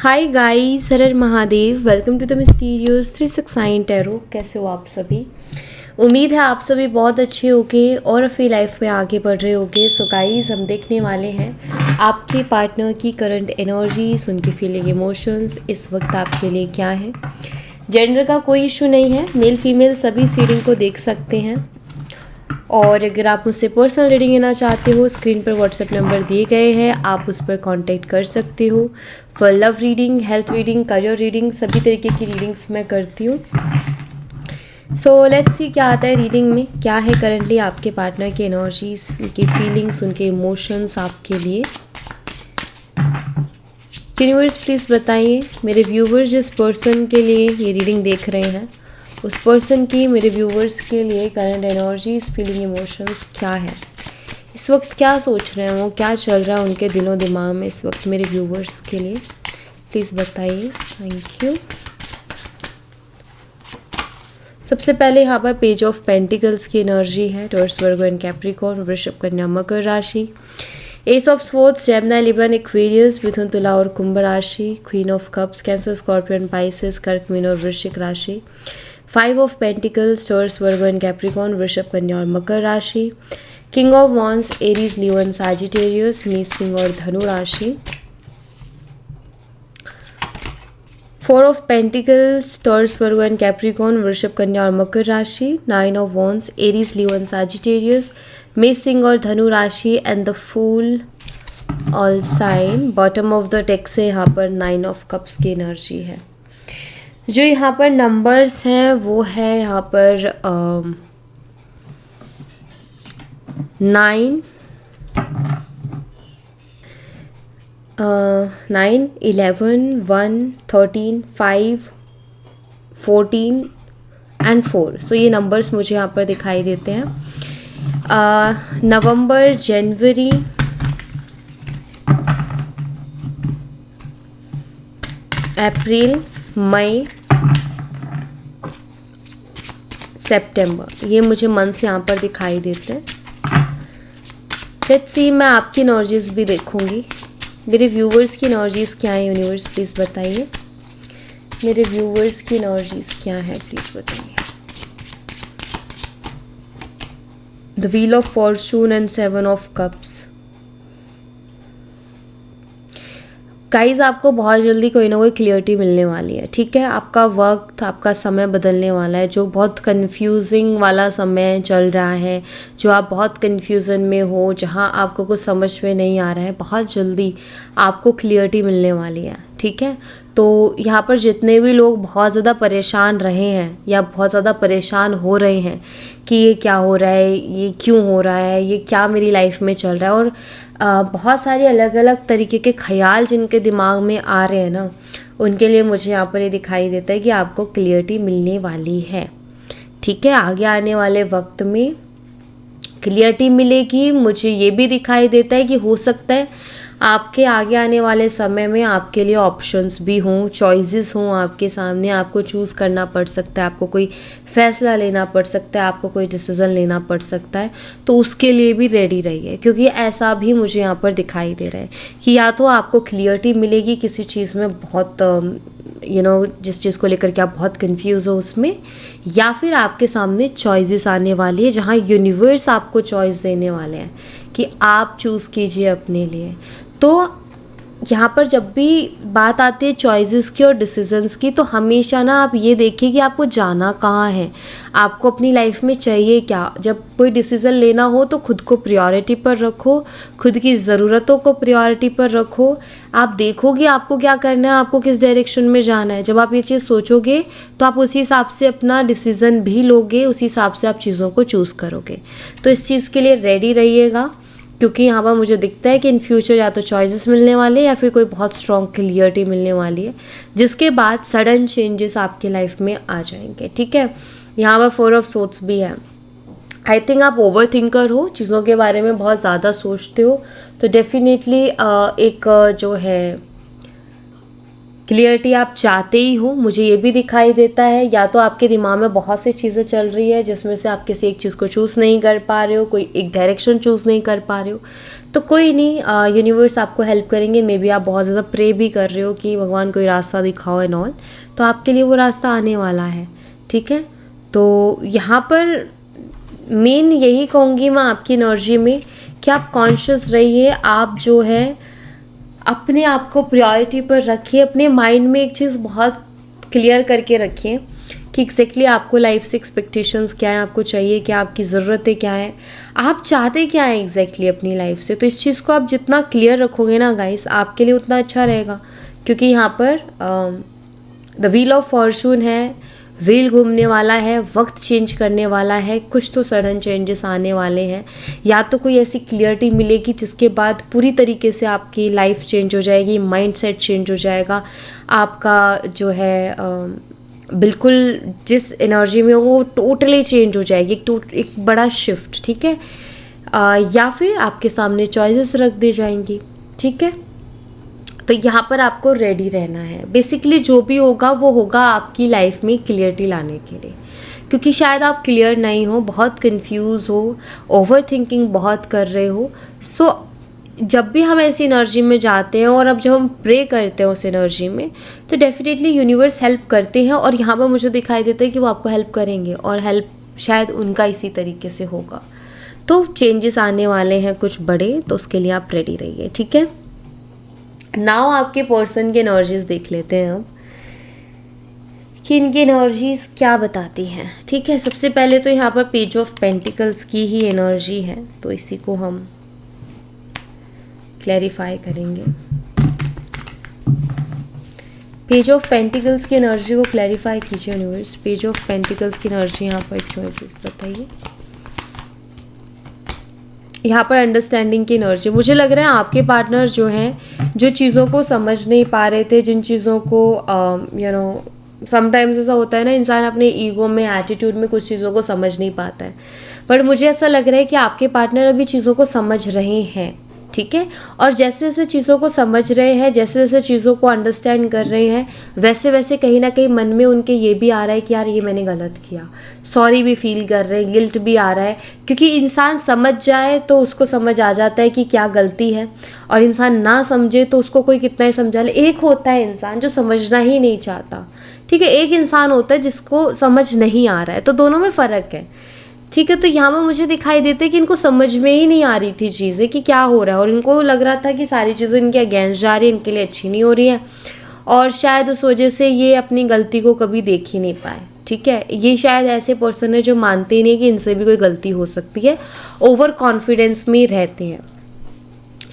हाय guys, हर हर Mahadev. Welcome to the mysterious 369 tarot. कैसे हो आप सभी? उम्मीद है आप सभी बहुत अच्छे होगे और अपनी लाइफ में आगे बढ़ रहे होगे। सो गाइस, हम देखने वाले हैं आपके पार्टनर की करंट एनर्जीज, उनकी फीलिंग, इमोशंस इस वक्त आपके लिए क्या है। जेंडर का कोई इशू नहीं है, मेल फीमेल सभी इस रीडिंग को देख सकते हैं। और अगर आप मुझसे पर्सनल रीडिंग लेना चाहते हो, स्क्रीन पर व्हाट्सएप नंबर दिए गए हैं, आप उस पर कांटेक्ट कर सकते हो। For love reading, health reading, career reading, सभी तरीके की रीडिंग्स मैं करती हूँ। सो लेट्स सी क्या आता है रीडिंग में। क्या है करंटली आपके पार्टनर की एनर्जीज, उनकी फीलिंग्स, उनके इमोशंस आपके लिए। यूनिवर्स प्लीज़ बताइए मेरे व्यूवर्स जिस पर्सन के लिए ये रीडिंग देख रहे हैं, उस पर्सन की मेरे व्यूवर्स के लिए करंट एनर्जीज, फीलिंग, इमोशंस क्या है। इस वक्त क्या सोच रहे हैं वो, क्या चल रहा है उनके दिलों दिमाग में इस वक्त मेरे व्यूवर्स के लिए, प्लीज़ बताइए। Thank you. सबसे पहले यहाँ पर पेज ऑफ पेंटिकल्स की एनर्जी है। टॉरस, वर्गो एंड कैप्रिकॉर्न, वृषभ, कन्या, मकर राशि। Ace of swords, Gemini, Libra, Aquarius, मिथुन, तुला और कुंभ राशि। Queen of cups, Cancer, Scorpion, Pisces, कर्क, मीन और वृश्चिक राशि। 5 of pentacles, Taurus, Virgo and Capricorn, वृषभ, कन्या और मकर राशि। King of wands, Aries, Leo and Sagittarius, मेष, सिंह और धनु राशि। 4 of pentacles, Taurus, Virgo and Capricorn, वृषभ, कन्या और मकर राशि। 9 of wands, Aries, Leo and Sagittarius, मेष, सिंह और धनु राशि। And the fool all sign. Bottom of the deck से यहाँ पर 9 ऑफ कप्स की एनर्जी है। जो यहाँ पर नंबर्स हैं वो है यहाँ पर 9, 11, 1, 13, 5, 14 एंड 4। सो ये नंबर्स मुझे यहाँ पर दिखाई देते हैं। नवंबर, जनवरी, अप्रैल, मई, सितंबर, ये मुझे मंथ्स यहाँ पर दिखाई देते हैं। लेट्स सी, मैं आपकी एनर्जीज भी देखूंगी। मेरे व्यूवर्स की एनर्जीज क्या है यूनिवर्स प्लीज़ बताइए। मेरे व्यूवर्स की एनर्जीज क्या है प्लीज़ बताइए। The wheel of Fortune and 7 of cups. Guys, आपको बहुत जल्दी कोई ना कोई क्लियरिटी मिलने वाली है, ठीक है। आपका वक्त, आपका समय बदलने वाला है। जो बहुत कंफ्यूजिंग वाला समय चल रहा है, जो आप बहुत कंफ्यूजन में हो, जहां आपको कुछ समझ में नहीं आ रहा है, बहुत जल्दी आपको क्लियरिटी मिलने वाली है, ठीक है। तो यहाँ पर जितने भी लोग बहुत ज़्यादा परेशान रहे हैं या बहुत ज़्यादा परेशान हो रहे हैं कि ये क्या हो रहा है, ये क्यों हो रहा है, ये क्या मेरी लाइफ में चल रहा है, और बहुत सारे अलग अलग तरीके के ख्याल जिनके दिमाग में आ रहे हैं ना, उनके लिए मुझे यहाँ पर ये दिखाई देता है कि आपको क्लियरिटी मिलने वाली है, ठीक है। आगे आने वाले वक्त में क्लियरिटी मिलेगी। मुझे ये भी दिखाई देता है कि हो सकता है आपके आगे आने वाले समय में आपके लिए ऑप्शंस भी हों, चॉइसेस हों आपके सामने। आपको चूज़ करना पड़ सकता है, आपको कोई फैसला लेना पड़ सकता है, आपको कोई डिसीज़न लेना पड़ सकता है। तो उसके लिए भी रेडी रहिए, क्योंकि ऐसा भी मुझे यहाँ पर दिखाई दे रहा है कि या तो आपको क्लियरिटी मिलेगी किसी चीज़ में, बहुत जिस चीज़ को लेकर के आप बहुत कंफ्यूज हो उसमें, या फिर आपके सामने चॉइसेस आने वाली है जहाँ यूनिवर्स आपको चॉइस देने वाले हैं कि आप चूज़ कीजिए अपने लिए। तो यहाँ पर जब भी बात आती है चॉइसेस की और डिसीजंस की, तो हमेशा ना आप ये देखिए कि आपको जाना कहाँ है, आपको अपनी लाइफ में चाहिए क्या। जब कोई डिसीज़न लेना हो तो खुद को प्रायोरिटी पर रखो, खुद की ज़रूरतों को प्रायोरिटी पर रखो। आप देखोगे आपको क्या करना है, आपको किस डायरेक्शन में जाना है। जब आप ये चीज़ सोचोगे तो आप उसी हिसाब से अपना डिसीज़न भी लोगे, उसी हिसाब से आप चीज़ों को चूज़ करोगे। तो इस चीज़ के लिए रेडी रहिएगा, क्योंकि यहाँ पर मुझे दिखता है कि इन फ्यूचर या तो चॉइसेस मिलने वाले हैं या फिर कोई बहुत स्ट्रॉन्ग क्लियरिटी मिलने वाली है, जिसके बाद सडन चेंजेस आपके लाइफ में आ जाएंगे, ठीक है। यहाँ पर 4 ऑफ सोर्ड्स भी है। आई थिंक आप ओवर थिंकर हो, चीज़ों के बारे में बहुत ज़्यादा सोचते हो। तो डेफिनेटली एक जो है क्लियरिटी आप चाहते ही हो, मुझे ये भी दिखाई देता है। या तो आपके दिमाग में बहुत सी चीज़ें चल रही है जिसमें से आप किसी एक चीज़ को चूज़ नहीं कर पा रहे हो, कोई एक डायरेक्शन चूज़ नहीं कर पा रहे हो। तो कोई नहीं, यूनिवर्स आपको हेल्प करेंगे। मे बी आप बहुत ज़्यादा प्रे भी कर रहे हो कि भगवान कोई रास्ता दिखाओ एंड ऑल, तो आपके लिए वो रास्ता आने वाला है। ठीक है, तो यहाँ पर मेन यही कहूँगी मैं आपकी एनर्जी में कि आप कॉन्शियस रहिए। आप जो है अपने आप को प्रायोरिटी पर रखिए। अपने माइंड में एक चीज़ बहुत क्लियर करके रखिए कि एग्जैक्टली आपको लाइफ से एक्सपेक्टेशंस क्या है, आपको चाहिए क्या, आपकी ज़रूरतें क्या है, आप चाहते क्या है एग्जैक्टली अपनी लाइफ से। तो इस चीज़ को आप जितना क्लियर रखोगे ना गाइस, आपके लिए उतना अच्छा रहेगा। क्योंकि यहाँ पर द व्हील ऑफ फॉर्चून है, व्हील घूमने वाला है, वक्त चेंज करने वाला है, कुछ तो सडन चेंजेस आने वाले हैं। या तो कोई ऐसी क्लियरिटी मिलेगी जिसके बाद पूरी तरीके से आपकी लाइफ चेंज हो जाएगी, माइंडसेट चेंज हो जाएगा, आपका जो है बिल्कुल जिस एनर्जी में वो टोटली चेंज हो जाएगी, एक बड़ा शिफ्ट। ठीक है, या फिर आपके सामने चॉइसेस रख दी जाएंगी। ठीक है, तो यहाँ पर आपको रेडी रहना है। बेसिकली जो भी होगा वो होगा आपकी लाइफ में क्लियरिटी लाने के लिए, क्योंकि शायद आप क्लियर नहीं हो, बहुत कंफ्यूज हो, ओवर थिंकिंग बहुत कर रहे हो। सो जब भी हम ऐसी एनर्जी में जाते हैं और अब जब हम प्रे करते हैं उस एनर्जी में, तो डेफिनेटली यूनिवर्स हेल्प करते हैं। और यहाँ पर मुझे दिखाई देता है कि वो आपको हेल्प करेंगे, और हेल्प शायद उनका इसी तरीके से होगा। तो चेंजेस आने वाले हैं कुछ बड़े, तो उसके लिए आप रेडी रहिए। ठीक है, नाउ आपके पर्सन की एनर्जीज देख लेते हैं अब कि इनकी एनर्जीज क्या बताती हैं। ठीक है, सबसे पहले तो यहाँ पर पेज ऑफ पेंटिकल्स की ही एनर्जी है, तो इसी को हम क्लैरिफाई करेंगे। पेज ऑफ पेंटिकल्स की एनर्जी को क्लैरिफाई कीजिए यूनिवर्स। पेज ऑफ पेंटिकल्स की एनर्जी यहाँ पर क्यों है प्लीज बताइए। यहाँ पर अंडरस्टैंडिंग की एनर्जी, मुझे लग रहा है आपके पार्टनर जो हैं, जो चीज़ों को समझ नहीं पा रहे थे, जिन चीज़ों को समटाइम्स ऐसा होता है ना, इंसान अपने ईगो में, एटीट्यूड में कुछ चीज़ों को समझ नहीं पाता है, बट मुझे ऐसा लग रहा है कि आपके पार्टनर अभी चीज़ों को समझ रहे हैं। ठीक है, और जैसे जैसे चीज़ों को समझ रहे हैं, जैसे जैसे चीज़ों को अंडरस्टैंड कर रहे हैं, वैसे वैसे कहीं ना कहीं मन में उनके ये भी आ रहा है कि यार ये मैंने गलत किया, सॉरी भी फील कर रहे हैं, गिल्ट भी आ रहा है। क्योंकि इंसान समझ जाए तो उसको समझ आ जाता है कि क्या गलती है, और इंसान ना समझे तो उसको कोई कितना ही समझा ले। एक होता है इंसान जो समझना ही नहीं चाहता, ठीक है, एक इंसान होता है जिसको समझ नहीं आ रहा है, तो दोनों में फ़र्क है। ठीक है, तो यहाँ पर मुझे दिखाई देता है कि इनको समझ में ही नहीं आ रही थी चीज़ें कि क्या हो रहा है, और इनको लग रहा था कि सारी चीज़ें इनके अगेंस्ट जा रही है, इनके लिए अच्छी नहीं हो रही है, और शायद उस वजह से ये अपनी गलती को कभी देख ही नहीं पाए। ठीक है, ये शायद ऐसे पर्सन है जो मानते ही नहीं कि इनसे भी कोई गलती हो सकती है, ओवर कॉन्फिडेंस में रहते हैं।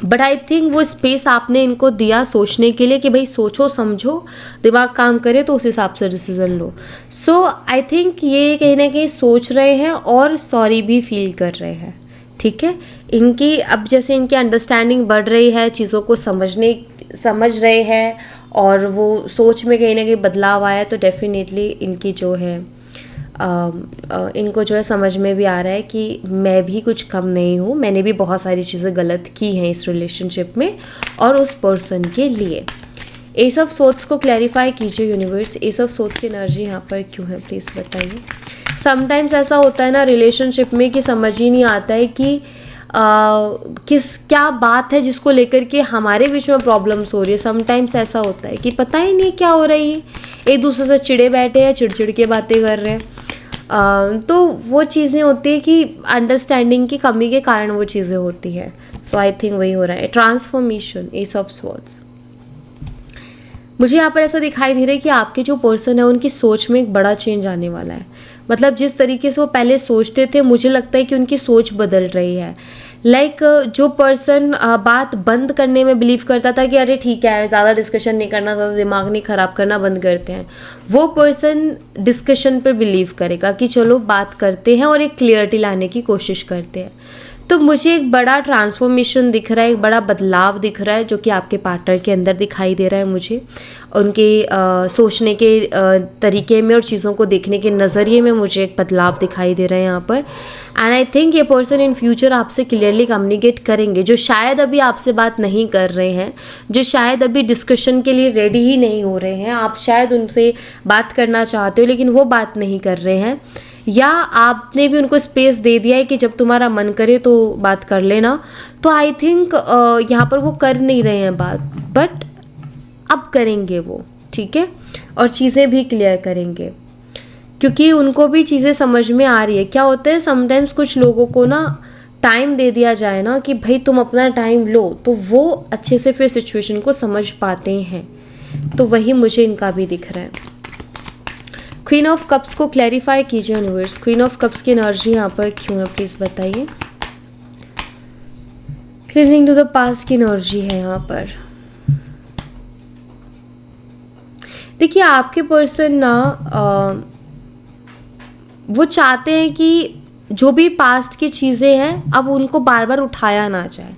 बट आई थिंक वो स्पेस आपने इनको दिया सोचने के लिए कि भाई सोचो समझो, दिमाग काम करे तो उस हिसाब से decision low. So I think ये कहीं ना कहीं सोच रहे हैं और सॉरी भी फील कर रहे हैं। ठीक है, इनकी अब जैसे इनकी अंडरस्टैंडिंग बढ़ रही है, चीज़ों को समझ रहे हैं, और वो सोच में कहीं ना कहीं बदलाव आया, तो डेफिनेटली इनकी जो है इनको जो है समझ में भी आ रहा है कि मैं भी कुछ कम नहीं हूँ, मैंने भी बहुत सारी चीज़ें गलत की हैं इस रिलेशनशिप में और उस पर्सन के लिए। एस ऑफ सोर्ड्स को क्लैरिफाई कीजिए यूनिवर्स। एस ऑफ सोर्ड्स की एनर्जी यहाँ पर क्यों है प्लीज़ बताइए। समटाइम्स ऐसा होता है ना रिलेशनशिप में कि समझ ही नहीं आता है कि क्या बात है जिसको लेकर के हमारे बीच में प्रॉब्लम्स हो रही है। समटाइम्स ऐसा होता है कि पता ही नहीं क्या हो रही है, एक दूसरे से चिढ़े बैठे हैं, चिड़चिड़ के बातें कर रहे हैं। तो वो चीज़ें होती है कि अंडरस्टैंडिंग की कमी के कारण वो चीज़ें होती है। सो आई थिंक वही हो रहा है, ट्रांसफॉर्मेशन, एस ऑफ स्वॉर्ड्स। मुझे यहाँ पर ऐसा दिखाई दे रहा है कि आपके जो पर्सन है उनकी सोच में एक बड़ा चेंज आने वाला है। मतलब जिस तरीके से वो पहले सोचते थे, मुझे लगता है कि उनकी सोच बदल रही है। जो पर्सन बात बंद करने में बिलीव करता था कि अरे ठीक है, ज़्यादा डिस्कशन नहीं करना, ज़्यादा दिमाग नहीं ख़राब करना, बंद करते हैं, वो पर्सन डिस्कशन पर बिलीव करेगा कि चलो बात करते हैं और एक क्लियरिटी लाने की कोशिश करते हैं। तो मुझे एक बड़ा ट्रांसफॉर्मेशन दिख रहा है, एक बड़ा बदलाव दिख रहा है जो कि आपके पार्टनर के अंदर दिखाई दे रहा है मुझे। उनके सोचने के तरीके में और चीज़ों को देखने के नज़रिए में मुझे एक बदलाव दिखाई दे रहा है यहाँ पर। एंड आई थिंक ये पर्सन इन फ्यूचर आपसे क्लियरली कम्युनिकेट करेंगे, जो शायद अभी आपसे बात नहीं कर रहे हैं, जो शायद अभी डिस्कशन के लिए रेडी ही नहीं हो रहे हैं। आप शायद उनसे बात करना चाहते हो लेकिन वो बात नहीं कर रहे हैं, या आपने भी उनको स्पेस दे दिया है कि जब तुम्हारा मन करे तो बात कर लेना। तो आई थिंक यहाँ पर वो कर नहीं रहे हैं बात, बट अब करेंगे वो, ठीक है, और चीज़ें भी क्लियर करेंगे क्योंकि उनको भी चीज़ें समझ में आ रही है। क्या होता है समटाइम्स कुछ लोगों को ना टाइम दे दिया जाए ना कि भाई तुम अपना टाइम लो, तो वो अच्छे से फिर सिचुएशन को समझ पाते हैं। तो वही मुझे इनका भी दिख रहा है। क्वीन ऑफ कप्स को क्लैरिफाई कीजिए यूनिवर्स, क्वीन ऑफ कप्स की एनर्जी यहाँ पर क्यों है प्लीज़ बताइए। क्लीजिंग टू द पास्ट की एनर्जी है यहाँ पर। देखिए आपके पर्सन ना वो चाहते हैं कि जो भी पास्ट की चीज़ें हैं अब उनको बार बार उठाया ना जाए,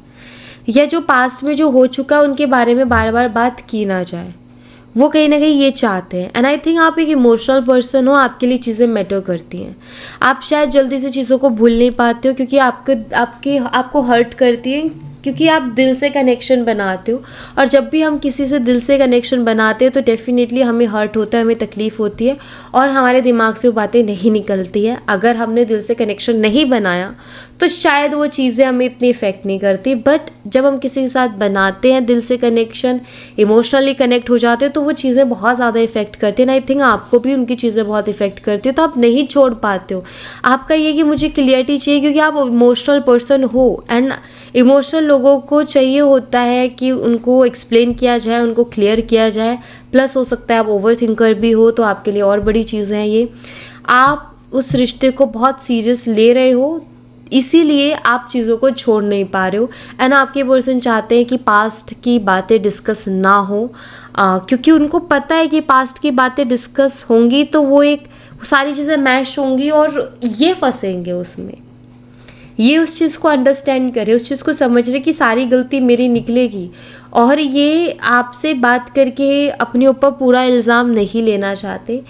या जो पास्ट में जो हो चुका है उनके बारे में बार बार बात की ना जाए। वो कहीं ना कहीं ये चाहते हैं। एंड आई थिंक आप एक इमोशनल पर्सन हो, आपके लिए चीज़ें मैटर करती हैं। आप शायद जल्दी से चीज़ों को भूल नहीं पाते हो क्योंकि आपको हर्ट करती है, क्योंकि आप दिल से कनेक्शन बनाते हो। और जब भी हम किसी से दिल से कनेक्शन बनाते हैं तो डेफिनेटली हमें हर्ट होता है, हमें तकलीफ़ होती है और हमारे दिमाग से वो बातें नहीं निकलती है। अगर हमने दिल से कनेक्शन नहीं बनाया तो शायद वो चीज़ें हमें इतनी इफेक्ट नहीं करती, बट जब हम किसी के साथ बनाते हैं दिल से कनेक्शन, इमोशनली कनेक्ट हो जाते हैं, तो वो चीज़ें बहुत ज़्यादा इफेक्ट करती हैं। आई थिंक आपको भी उनकी चीज़ें बहुत इफेक्ट करती है, तो आप नहीं छोड़ पाते हो। आपका ये कि मुझे क्लियरिटी चाहिए क्योंकि आप इमोशनल पर्सन हो, एंड इमोशनल लोगों को चाहिए होता है कि उनको एक्सप्लेन किया जाए, उनको क्लियर किया जाए। प्लस हो सकता है आप ओवर थिंकर भी हो, तो आपके लिए और बड़ी चीज़ है ये। आप उस रिश्ते को बहुत सीरियस ले रहे हो, इसीलिए आप चीज़ों को छोड़ नहीं पा रहे हो। एंड आपके पर्सन चाहते हैं कि पास्ट की बातें डिस्कस ना हो, क्योंकि उनको पता है कि पास्ट की बातें डिस्कस होंगी तो वो एक सारी चीज़ें मैश होंगी और ये फंसेंगे उसमें। ये उस चीज़ को अंडरस्टैंड करे, उस चीज़ को समझ रहे कि सारी गलती मेरी निकलेगी, और ये आपसे बात करके अपने ऊपर पूरा इल्ज़ाम नहीं लेना चाहते,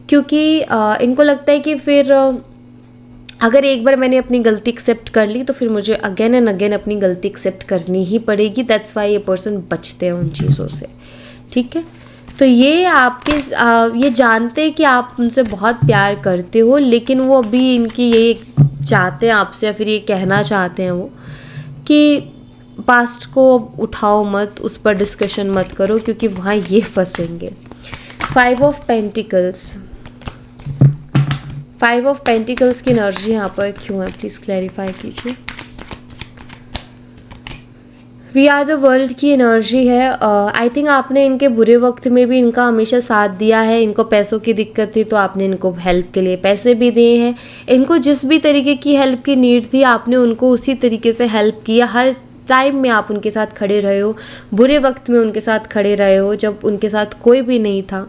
क्योंकि इनको लगता है कि फिर अगर एक बार मैंने अपनी गलती एक्सेप्ट कर ली तो फिर मुझे अगेन एंड अगेन अपनी गलती एक्सेप्ट करनी ही पड़ेगी। दैट्स वाई ये पर्सन बचते हैं उन चीज़ों से, ठीक है। तो ये ये जानते हैं कि आप उनसे बहुत प्यार करते हो, लेकिन वो अभी इनकी ये चाहते हैं आपसे, या फिर ये कहना चाहते हैं वो कि पास्ट को उठाओ मत, उस पर डिस्कशन मत करो, क्योंकि वहाँ ये फंसेंगे। 5 ऑफ पेंटिकल्स की एनर्जी यहाँ पर क्यों है प्लीज़ क्लैरिफाई कीजिए। वी आर द वर्ल्ड की एनर्जी है। आई थिंक आपने इनके बुरे वक्त में भी इनका हमेशा साथ दिया है। इनको पैसों की दिक्कत थी तो आपने इनको हेल्प के लिए पैसे भी दिए हैं। इनको जिस भी तरीके की हेल्प की नीड थी आपने उनको उसी तरीके से हेल्प किया। हर टाइम में आप उनके साथ खड़े रहे हो, बुरे वक्त में उनके साथ खड़े रहे हो जब उनके साथ कोई भी नहीं था।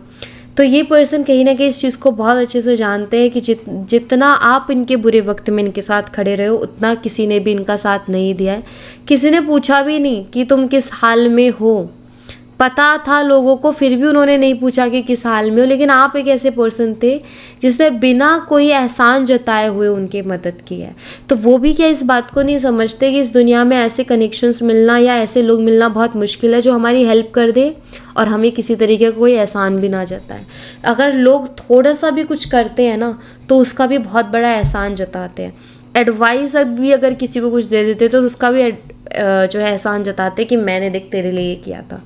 तो ये पर्सन कहीं ना कहीं इस चीज़ को बहुत अच्छे से जानते हैं कि जितना आप इनके बुरे वक्त में इनके साथ खड़े रहे हो उतना किसी ने भी इनका साथ नहीं दिया है। किसी ने पूछा भी नहीं कि तुम किस हाल में हो, पता था लोगों को फिर भी उन्होंने नहीं पूछा कि किस हाल में हो, लेकिन आप एक ऐसे पर्सन थे जिसने बिना कोई एहसान जताए हुए उनकी मदद की है। तो वो भी क्या इस बात को नहीं समझते कि इस दुनिया में ऐसे कनेक्शंस मिलना या ऐसे लोग मिलना बहुत मुश्किल है जो हमारी हेल्प कर दे और हमें किसी तरीके का कोई एहसान भी ना जताए। अगर लोग थोड़ा सा भी कुछ करते हैं ना तो उसका भी बहुत बड़ा एहसान जताते हैं। एडवाइस भी अगर किसी को कुछ दे देते तो उसका भी जो है एहसान जताते कि मैंने देख तेरे लिए ये किया था।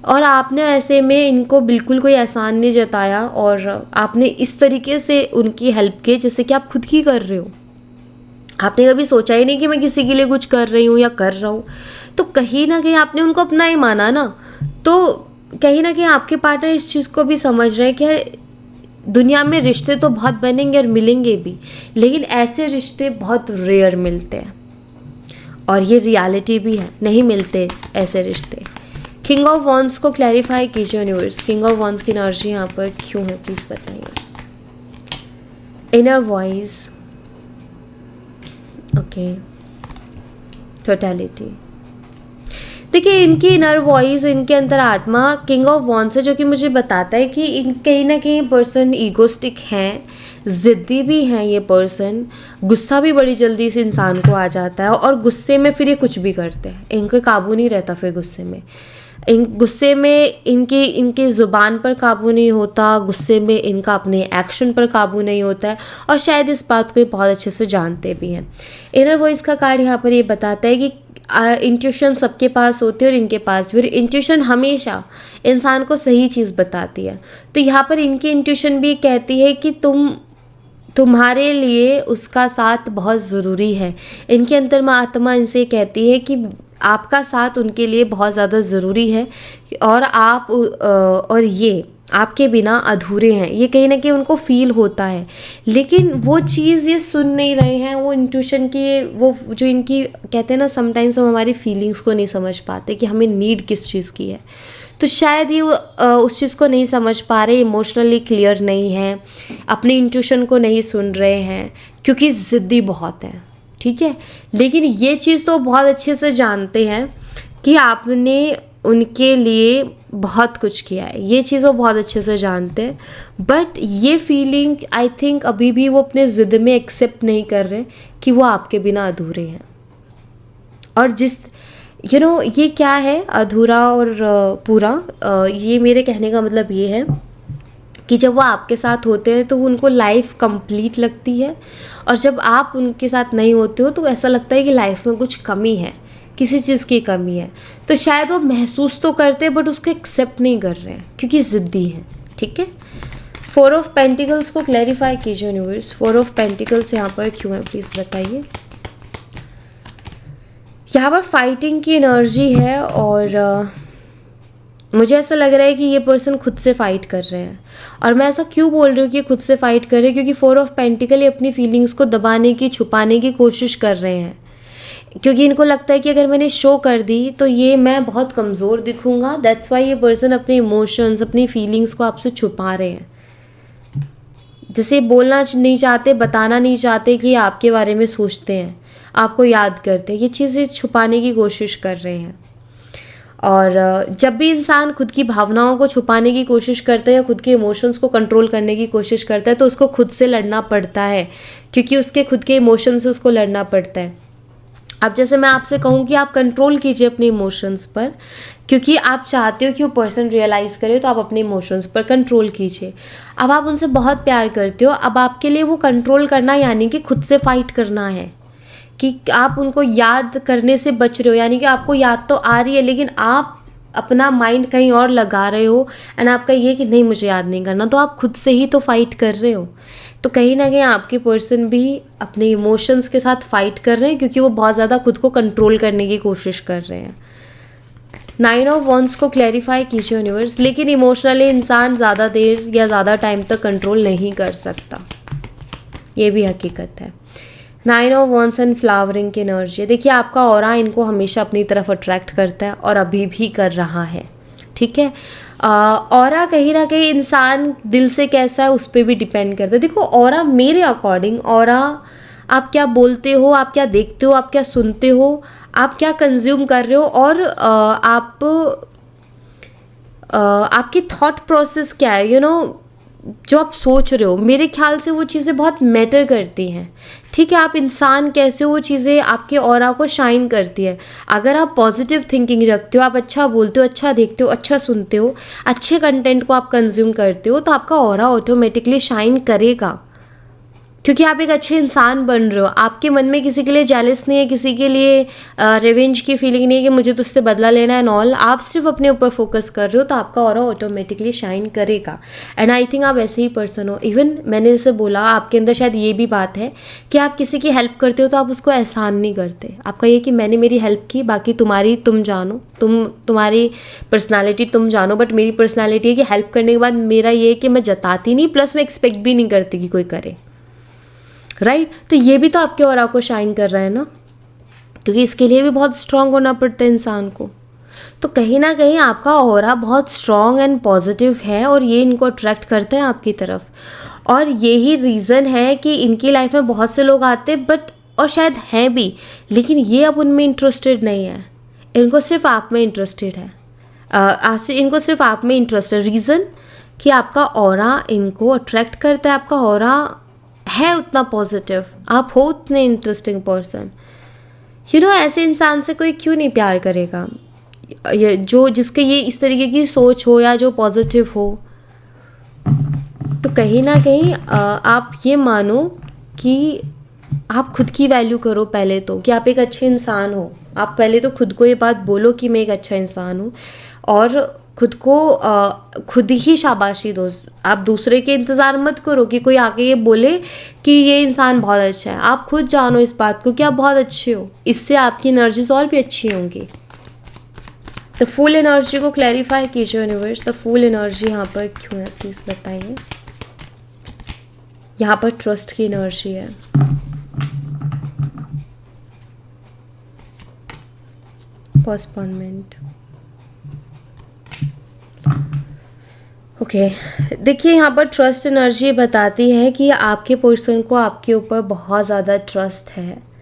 और आपने ऐसे में इनको बिल्कुल कोई एहसान नहीं जताया और आपने इस तरीके से उनकी हेल्प की जैसे कि आप खुद की कर रहे हो। आपने कभी सोचा ही नहीं कि मैं किसी के लिए कुछ कर रही हूँ या कर रहा हूँ। तो कहीं ना कहीं आपने उनको अपना ही माना ना, तो कहीं ना कहीं आपके पार्टनर इस चीज़ को भी समझ रहे हैं कि दुनिया में रिश्ते तो बहुत बनेंगे और मिलेंगे भी, लेकिन ऐसे रिश्ते बहुत रेयर मिलते हैं और ये रियलिटी भी है, नहीं मिलते ऐसे रिश्ते। किंग ऑफ वॉन्ड्स को क्लैरिफाई कीजिए यूनिवर्स, किंग ऑफ वॉन्ड्स की एनर्जी यहाँ पर क्यों है प्लीज़ बताइए। Inner voice, okay, totality. देखिए इनकी इनर वॉइस, इनके अंतर आत्मा किंग ऑफ वॉन्ड्स है, जो कि मुझे बताता है कि इन कहीं ना कहीं पर्सन ईगोस्टिक हैं, ज़िद्दी भी हैं ये पर्सन, गुस्सा भी बड़ी जल्दी से इंसान को आ जाता है और गुस्से में फिर ये कुछ भी करते हैं, इनका काबू नहीं रहता फिर गुस्से में। गुस्से में इनके ज़ुबान पर काबू नहीं होता, गुस्से में इनका अपने एक्शन पर काबू नहीं होता है, और शायद इस बात को ये बहुत अच्छे से जानते भी हैं। इनर वॉइस का कार्ड यहाँ पर ये बताता है कि इंट्यूशन सबके पास होती है और इनके पास भी, इंट्यूशन हमेशा इंसान को सही चीज़ बताती है। तो यहाँ पर इनकी इंट्यूशन भी कहती है कि तुम्हारे लिए उसका साथ बहुत ज़रूरी है। इनके अंतर्म आत्मा इनसे कहती है कि आपका साथ उनके लिए बहुत ज़्यादा ज़रूरी है और और ये आपके बिना अधूरे हैं, ये कहीं ना कहीं उनको फील होता है, लेकिन वो चीज़ ये सुन नहीं रहे हैं। वो इंट्यूशन की वो जो इनकी कहते हैं ना, समटाइम्स हम हमारी फीलिंग्स को नहीं समझ पाते कि हमें नीड किस चीज़ की है, तो शायद ये उस चीज़ को नहीं समझ पा रहे, इमोशनली क्लियर नहीं है, अपने इंट्यूशन को नहीं सुन रहे हैं क्योंकि ज़िद्दी बहुत हैं, ठीक है। लेकिन ये चीज़ तो बहुत अच्छे से जानते हैं कि आपने उनके लिए बहुत कुछ किया है, ये चीज़ वो बहुत अच्छे से जानते हैं, बट ये फीलिंग आई थिंक अभी भी वो अपने ज़िद में एक्सेप्ट नहीं कर रहे कि वो आपके बिना अधूरे हैं। और जिस ये क्या है अधूरा और पूरा, ये मेरे कहने का मतलब ये है कि जब वो आपके साथ होते हैं तो उनको लाइफ कंप्लीट लगती है, और जब आप उनके साथ नहीं होते हो तो ऐसा लगता है कि लाइफ में कुछ कमी है, किसी चीज़ की कमी है। तो शायद वो महसूस तो करते हैं बट उसको एक्सेप्ट नहीं कर रहे हैं क्योंकि ज़िद्दी हैं, ठीक है। 4 ऑफ पेंटिकल्स को क्लैरिफाई कीजिए यूनिवर्स, 4 ऑफ पेंटिकल्स यहाँ पर क्यों है प्लीज़ बताइए। यहाँ पर फाइटिंग की एनर्जी है और मुझे ऐसा लग रहा है कि ये पर्सन खुद से फाइट कर रहे हैं। और मैं ऐसा क्यों बोल रही हूँ कि खुद से फाइट कर रहे हैं, क्योंकि 4 ऑफ पेंटिकल ये अपनी फीलिंग्स को दबाने की, छुपाने की कोशिश कर रहे हैं, क्योंकि इनको लगता है कि अगर मैंने शो कर दी तो ये मैं बहुत कमज़ोर दिखूंगा। दैट्स वाई ये पर्सन अपने इमोशंस, अपनी फीलिंग्स को आपसे छुपा रहे हैं, जैसे बोलना नहीं चाहते, बताना नहीं चाहते कि आपके बारे में सोचते हैं, आपको याद करते हैं, ये चीज़ें छुपाने की कोशिश कर रहे हैं। और जब भी इंसान खुद की भावनाओं को छुपाने की कोशिश करता है या खुद के इमोशंस को कंट्रोल करने की कोशिश करता है तो उसको खुद से लड़ना पड़ता है, क्योंकि उसके खुद के इमोशंस से उसको लड़ना पड़ता है। अब जैसे मैं आपसे कहूँ कि आप कंट्रोल कीजिए अपने इमोशंस पर, क्योंकि आप चाहते हो कि वो पर्सन रियलाइज़ करे, तो आप अपने इमोशंस पर कंट्रोल कीजिए। अब आप उनसे बहुत प्यार करते हो, अब आपके लिए वो कंट्रोल करना यानी कि खुद से फाइट करना है, कि आप उनको याद करने से बच रहे हो, यानी कि आपको याद तो आ रही है लेकिन आप अपना माइंड कहीं और लगा रहे हो, एंड आपका ये कि नहीं मुझे याद नहीं करना, तो आप खुद से ही तो फाइट कर रहे हो। तो कहीं ना कहीं आपके पर्सन भी अपने इमोशंस के साथ फाइट कर रहे हैं, क्योंकि वो बहुत ज़्यादा खुद को कंट्रोल करने की कोशिश कर रहे हैं। 9 ऑफ वॉन्ड्स को क्लैरिफाई कीजिए यूनिवर्स, लेकिन इमोशनली इंसान ज़्यादा देर या ज़्यादा टाइम तक कंट्रोल नहीं कर सकता, ये भी हकीकत है। 9 ऑफ वॉन्ड्स एंड फ्लावरिंग की एनर्जी है। देखिए आपका ऑरा इनको हमेशा अपनी तरफ अट्रैक्ट करता है और अभी भी कर रहा है, ठीक है। ऑरा कहीं ना कहीं इंसान दिल से कैसा है उस पर भी डिपेंड करता है। देखो ऑरा मेरे अकॉर्डिंग, ऑरा आप क्या बोलते हो, आप क्या देखते हो, आप क्या सुनते हो, आप क्या कंज्यूम कर रहे हो, और आपकी थॉट प्रोसेस क्या है, जो आप सोच रहे हो, मेरे ख्याल से वो चीज़ें बहुत मैटर करती हैं, ठीक है। आप इंसान कैसे हो, वो चीज़ें आपके ऑरा को शाइन करती है। अगर आप पॉजिटिव थिंकिंग रखते हो, आप अच्छा बोलते हो, अच्छा देखते हो, अच्छा सुनते हो, अच्छे कंटेंट को आप कंज्यूम करते हो, तो आपका ऑरा ऑटोमेटिकली शाइन करेगा, क्योंकि आप एक अच्छे इंसान बन रहे हो। आपके मन में किसी के लिए जेलस नहीं है, किसी के लिए रिवेंज की फीलिंग नहीं है कि मुझे तुझसे बदला लेना है एंड ऑल। आप सिर्फ अपने ऊपर फोकस कर रहे हो, तो आपका ऑरा ऑटोमेटिकली शाइन करेगा। एंड आई थिंक आप ऐसे ही पर्सन हो। इवन मैंने जैसे बोला, आपके अंदर शायद ये भी बात है कि आप किसी की हेल्प करते हो तो आप उसको एहसान नहीं करते। आपका ये कि मैंने मेरी हेल्प की, बाकी तुम जानो, तुम्हारी पर्सनैलिटी तुम जानो, बट मेरी पर्सनैलिटी है कि हेल्प करने के बाद मेरा ये है कि मैं जताती नहीं, प्लस मैं एक्सपेक्ट भी नहीं करती कि कोई करे, राइट। तो ये भी तो आपके ऑरा को शाइन कर रहा है ना, क्योंकि इसके लिए भी बहुत स्ट्रांग होना पड़ता है इंसान को। तो कहीं ना कहीं आपका ऑरा बहुत स्ट्रांग एंड पॉजिटिव है और ये इनको अट्रैक्ट करता है आपकी तरफ। और यही रीज़न है कि इनकी लाइफ में बहुत से लोग आते हैं, बट और शायद हैं भी, लेकिन ये अब उनमें इंटरेस्टेड नहीं है, इनको सिर्फ आप में इंटरेस्टेड है। इनको सिर्फ आप में इंटरेस्ट है। रीज़न कि आपका ऑरा इनको अट्रैक्ट करता है, आपका ऑरा है उतना पॉजिटिव, आप हो उतने इंटरेस्टिंग पर्सन। ऐसे इंसान से कोई क्यों नहीं प्यार करेगा, ये जो जिसके ये इस तरीके की सोच हो या जो पॉजिटिव हो। तो कहीं ना कहीं आप ये मानो कि आप खुद की वैल्यू करो पहले तो, कि आप एक अच्छे इंसान हो। आप पहले तो खुद को ये बात बोलो कि मैं एक अच्छा इंसान हूँ, और खुद को खुद ही शाबाशी दो। आप दूसरे के इंतज़ार मत करो कि कोई आके ये बोले कि ये इंसान बहुत अच्छा है। आप खुद जानो इस बात को कि आप बहुत अच्छे हो, इससे आपकी एनर्जीज और भी अच्छी होंगी। द फुल एनर्जी को क्लैरिफाई कीजिए यूनिवर्स, द फुल एनर्जी यहाँ पर क्यों है प्लीज़ बताइए। यहाँ पर ट्रस्ट की एनर्जी है। पोस्टपोनमेंट। ओके, देखिए यहाँ पर ट्रस्ट एनर्जी बताती है कि आपके पर्सन को आपके ऊपर बहुत ज़्यादा ट्रस्ट है।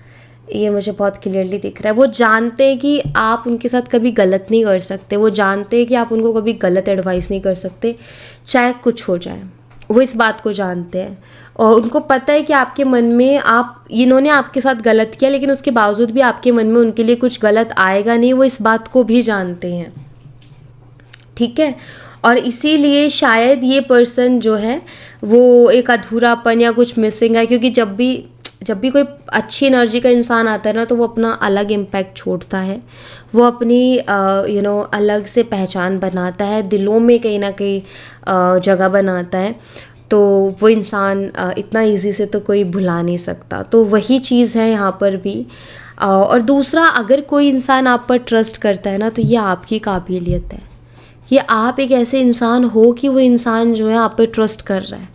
ये मुझे बहुत क्लियरली दिख रहा है। वो जानते हैं कि आप उनके साथ कभी गलत नहीं कर सकते, वो जानते हैं कि आप उनको कभी गलत एडवाइस नहीं कर सकते, चाहे कुछ हो जाए। वो इस बात को जानते हैं, और उनको पता है कि आपके मन में इन्होंने आपके साथ गलत किया, लेकिन उसके बावजूद भी आपके मन में उनके लिए कुछ गलत आएगा नहीं, वो इस बात को भी जानते हैं। ठीक है, और इसीलिए शायद ये पर्सन जो है वो एक अधूरापन या कुछ मिसिंग है, क्योंकि जब भी कोई अच्छी एनर्जी का इंसान आता है ना, तो वो अपना अलग इम्पैक्ट छोड़ता है, वो अपनी अलग से पहचान बनाता है, दिलों में कहीं ना कहीं जगह बनाता है। तो वो इंसान इतना इजी से तो कोई भुला नहीं सकता। तो वही चीज़ है यहाँ पर भी। और दूसरा, अगर कोई इंसान आप पर ट्रस्ट करता है ना, तो ये आपकी काबिलियत है, ये आप एक ऐसे इंसान हो कि वो इंसान जो है आप पर ट्रस्ट कर रहा है।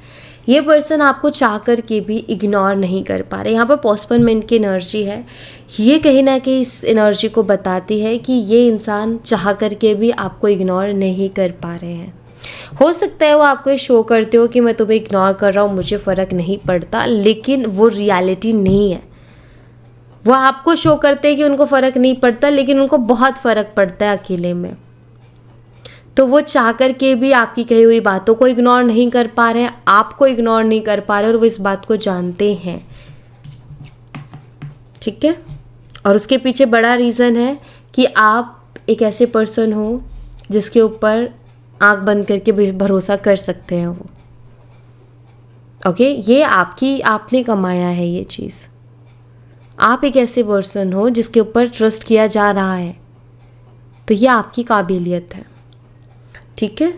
ये पर्सन आपको चाह कर के भी इग्नोर नहीं कर पा रहे। यहाँ पर पोस्टपोनमेंट की एनर्जी है। ये कहीं ना कहीं इस एनर्जी को बताती है कि ये इंसान चाह कर के भी आपको इग्नोर नहीं कर पा रहे हैं। हो सकता है वो आपको शो करते हो कि मैं तुम्हें इग्नोर कर रहा हूँ, मुझे फ़र्क नहीं पड़ता, लेकिन वो रियलिटी नहीं है। वो आपको शो करते हैं कि उनको फ़र्क नहीं पड़ता, लेकिन उनको बहुत फ़र्क पड़ता है अकेले में। तो वो चाह कर के भी आपकी कही हुई बातों को इग्नोर नहीं कर पा रहे हैं, आपको इग्नोर नहीं कर पा रहे, और वो इस बात को जानते हैं। ठीक है, और उसके पीछे बड़ा रीज़न है कि आप एक ऐसे पर्सन हो जिसके ऊपर आंख बंद करके भरोसा कर सकते हैं वो। ओके, ये आपने कमाया है ये चीज़। आप एक ऐसे पर्सन हो जिसके ऊपर ट्रस्ट किया जा रहा है, तो ये आपकी काबिलियत है। ठीक है,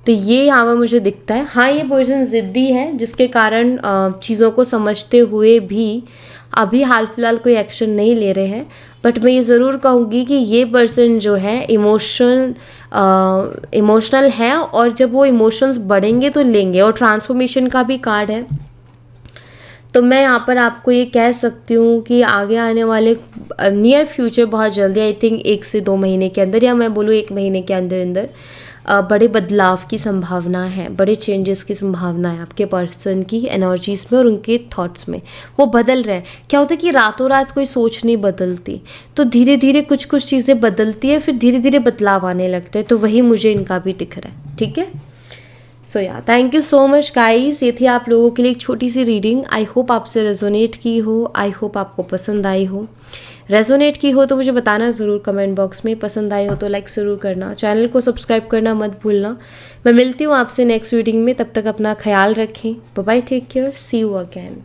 तो ये यहाँ पर मुझे दिखता है। हाँ, ये पर्सन ज़िद्दी है, जिसके कारण चीज़ों को समझते हुए भी अभी हाल फिलहाल कोई एक्शन नहीं ले रहे हैं। बट मैं ये ज़रूर कहूँगी कि ये पर्सन जो है इमोशनल है, और जब वो इमोशंस बढ़ेंगे तो लेंगे, और ट्रांसफॉर्मेशन का भी कार्ड है। तो मैं यहाँ पर आपको ये कह सकती हूँ कि आगे आने वाले नियर फ्यूचर बहुत जल्दी, आई थिंक 1 से 2 महीने के अंदर, या मैं बोलूँ 1 महीने के अंदर बड़े बदलाव की संभावना है, बड़े चेंजेस की संभावना है आपके पर्सन की एनर्जीज़ में और उनके थॉट्स में। वो बदल रहे हैं। क्या होता है कि रातों रात कोई सोच नहीं बदलती, तो धीरे धीरे कुछ चीज़ें बदलती है, फिर धीरे धीरे बदलाव आने लगते हैं। तो वही मुझे इनका भी दिख रहा है। ठीक है, सो या thank you so much guys. ये थी आप लोगों के लिए एक छोटी सी रीडिंग। आई होप आपसे रेजोनेट की हो, आई होप आपको पसंद आई हो। रेजोनेट की हो तो मुझे बताना ज़रूर कमेंट बॉक्स में। पसंद आई हो तो लाइक ज़रूर करना, चैनल को सब्सक्राइब करना मत भूलना। मैं मिलती हूँ आपसे नेक्स्ट रीडिंग में, तब तक अपना ख्याल रखें। Bye bye, take care, see you again.